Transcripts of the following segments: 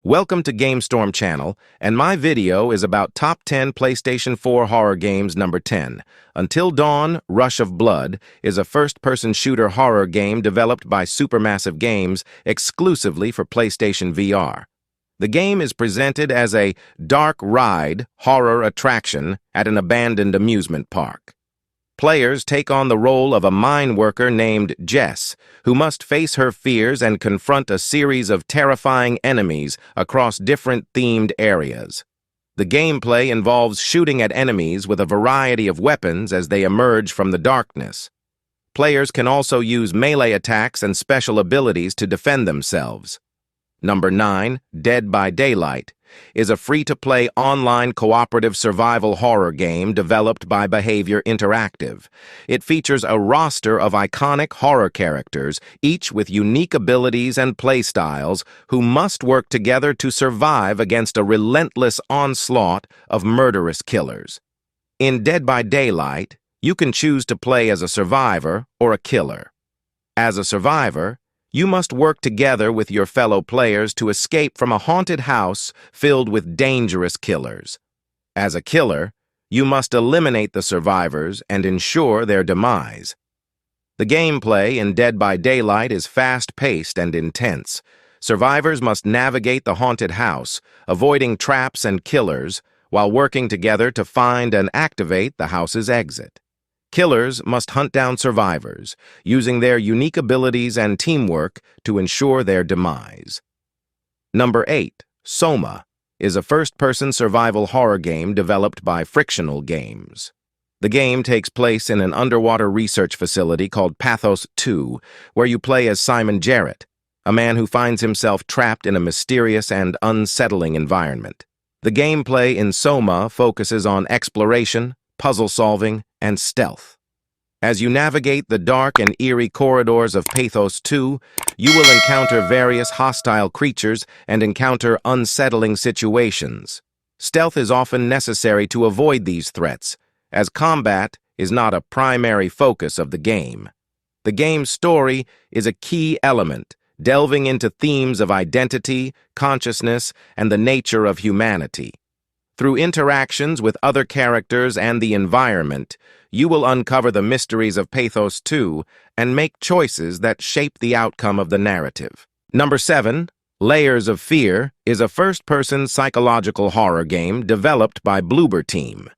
Welcome to GameStorm channel, and my video is about Top 10 PlayStation 4 Horror Games number 10. Until Dawn, Rush of Blood is a first-person shooter horror game developed by Supermassive Games exclusively for PlayStation VR. The game is presented as a dark ride horror attraction at an abandoned amusement park. Players take on the role of a mine worker named Jess, who must face her fears and confront a series of terrifying enemies across different themed areas. The gameplay involves shooting at enemies with a variety of weapons as they emerge from the darkness. Players can also use melee attacks and special abilities to defend themselves. Number 9, Dead by Daylight, is a free-to-play online cooperative survival horror game developed by Behavior Interactive. It features a roster of iconic horror characters, each with unique abilities and playstyles, who must work together to survive against a relentless onslaught of murderous killers. In Dead by Daylight, you can choose to play as a survivor or a killer. As a survivor, you must work together with your fellow players to escape from a haunted house filled with dangerous killers. As a killer, you must eliminate the survivors and ensure their demise. The gameplay in Dead by Daylight is fast-paced and intense. Survivors must navigate the haunted house, avoiding traps and killers, while working together to find and activate the house's exit. Killers must hunt down survivors, using their unique abilities and teamwork to ensure their demise. Number 8, Soma, is a first-person survival horror game developed by Frictional Games. The game takes place in an underwater research facility called Pathos 2, where you play as Simon Jarrett, a man who finds himself trapped in a mysterious and unsettling environment. The gameplay in Soma focuses on exploration, puzzle solving, and stealth. As you navigate the dark and eerie corridors of Pathos 2, you will encounter various hostile creatures and encounter unsettling situations. Stealth is often necessary to avoid these threats, as combat is not a primary focus of the game. The game's story is a key element, delving into themes of identity, consciousness, and the nature of humanity. Through interactions with other characters and the environment, you will uncover the mysteries of Pathos 2 and make choices that shape the outcome of the narrative. Number 7, Layers of Fear, is a first-person psychological horror game developed by Bloober Team.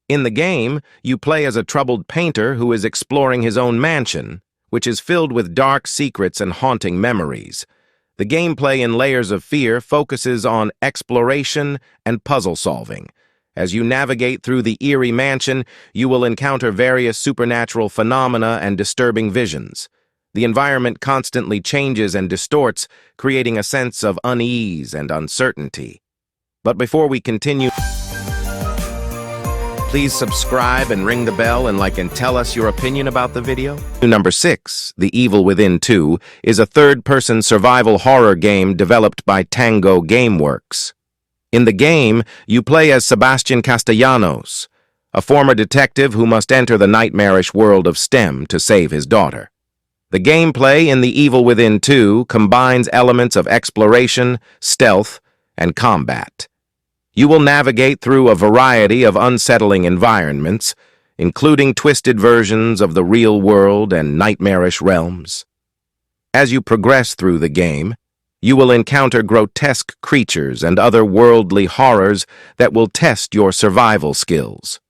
In the game, you play as a troubled painter who is exploring his own mansion, which is filled with dark secrets and haunting memories. The gameplay in Layers of Fear focuses on exploration and puzzle solving. As you navigate through the eerie mansion, you will encounter various supernatural phenomena and disturbing visions. The environment constantly changes and distorts, creating a sense of unease and uncertainty. But before we continue, please subscribe and ring the bell and tell us your opinion about the video. Number 6, The Evil Within 2, is a third-person survival horror game developed by Tango Gameworks. In the game, you play as Sebastian Castellanos, a former detective who must enter the nightmarish world of STEM to save his daughter. The gameplay in The Evil Within 2 combines elements of exploration, stealth, and combat. You will navigate through a variety of unsettling environments, including twisted versions of the real world and nightmarish realms. As you progress through the game, you will encounter grotesque creatures and other worldly horrors that will test your survival skills.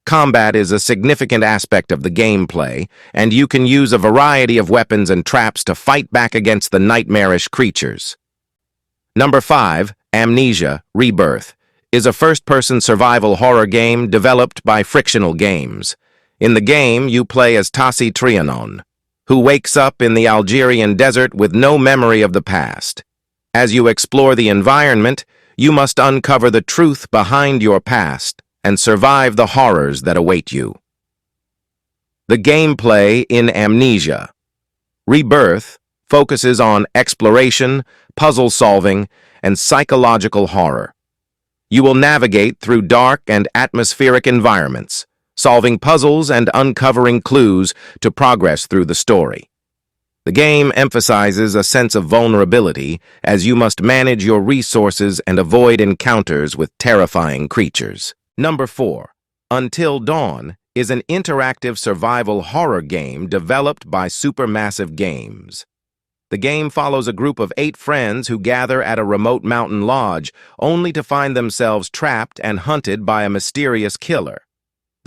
Combat is a significant aspect of the gameplay, and you can use a variety of weapons and traps to fight back against the nightmarish creatures. Number 5, Amnesia: Rebirth, is a first-person survival horror game developed by Frictional Games. In the game, you play as Tassi Trianon, who wakes up in the Algerian desert with no memory of the past. As you explore the environment, you must uncover the truth behind your past and survive the horrors that await you. The gameplay in Amnesia: Rebirth focuses on exploration, puzzle solving, and psychological horror. You will navigate through dark and atmospheric environments, solving puzzles and uncovering clues to progress through the story. The game emphasizes a sense of vulnerability as you must manage your resources and avoid encounters with terrifying creatures. Number 4. Until Dawn is an interactive survival horror game developed by Supermassive Games. The game follows a group of 8 friends who gather at a remote mountain lodge only to find themselves trapped and hunted by a mysterious killer.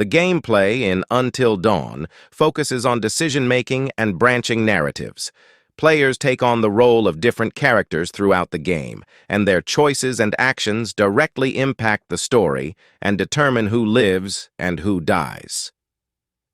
The gameplay in Until Dawn focuses on decision-making and branching narratives. Players take on the role of different characters throughout the game, and their choices and actions directly impact the story and determine who lives and who dies.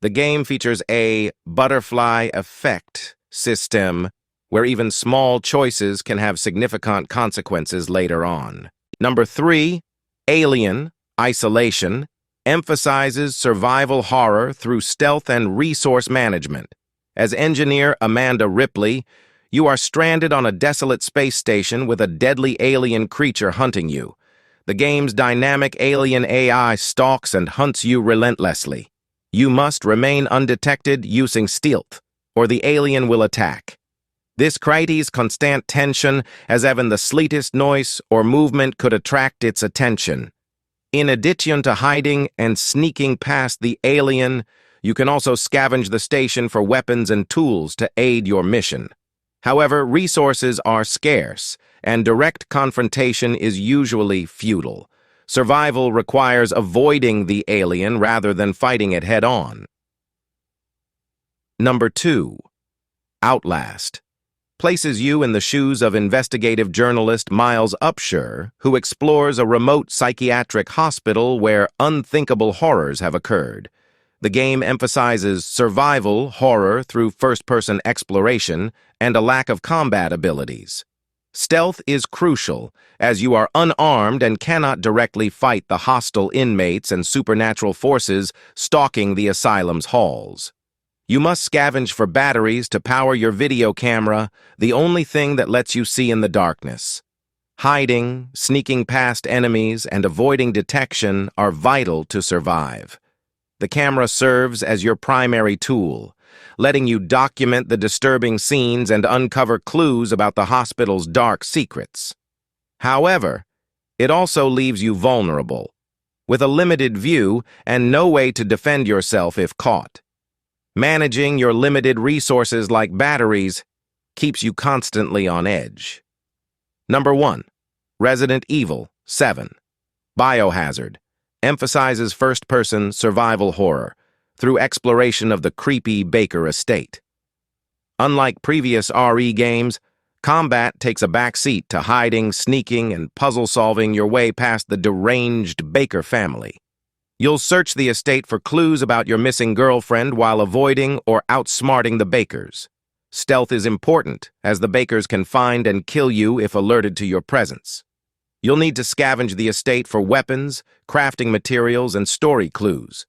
The game features a butterfly effect system where even small choices can have significant consequences later on. Number 3, Alien Isolation emphasizes survival horror through stealth and resource management. As engineer Amanda Ripley, you are stranded on a desolate space station with a deadly alien creature hunting you. The game's dynamic alien AI stalks and hunts you relentlessly. You must remain undetected using stealth, or the alien will attack. This creates constant tension, as even the slightest noise or movement could attract its attention. In addition to hiding and sneaking past the alien, you can also scavenge the station for weapons and tools to aid your mission. However, resources are scarce, and direct confrontation is usually futile. Survival requires avoiding the alien rather than fighting it head-on. Number 2. Outlast places you in the shoes of investigative journalist Miles Upshur, who explores a remote psychiatric hospital where unthinkable horrors have occurred. The game emphasizes survival horror through first-person exploration and a lack of combat abilities. Stealth is crucial, as you are unarmed and cannot directly fight the hostile inmates and supernatural forces stalking the asylum's halls. You must scavenge for batteries to power your video camera, the only thing that lets you see in the darkness. Hiding, sneaking past enemies, and avoiding detection are vital to survive. The camera serves as your primary tool, letting you document the disturbing scenes and uncover clues about the hospital's dark secrets. However, it also leaves you vulnerable, with a limited view and no way to defend yourself if caught. Managing your limited resources like batteries keeps you constantly on edge. Number 1. Resident Evil 7. Biohazard emphasizes first-person survival horror through exploration of the creepy Baker estate. Unlike previous RE games, combat takes a backseat to hiding, sneaking, and puzzle-solving your way past the deranged Baker family. You'll search the estate for clues about your missing girlfriend while avoiding or outsmarting the Bakers. Stealth is important, as the Bakers can find and kill you if alerted to your presence. You'll need to scavenge the estate for weapons, crafting materials, and story clues.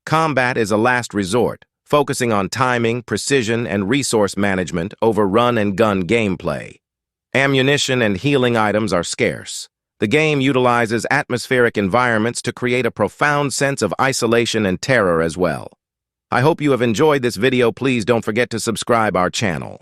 Combat is a last resort, focusing on timing, precision, and resource management over run-and-gun gameplay. Ammunition and healing items are scarce. The game utilizes atmospheric environments to create a profound sense of isolation and terror as well. I hope you have enjoyed this video. Please don't forget to subscribe our channel.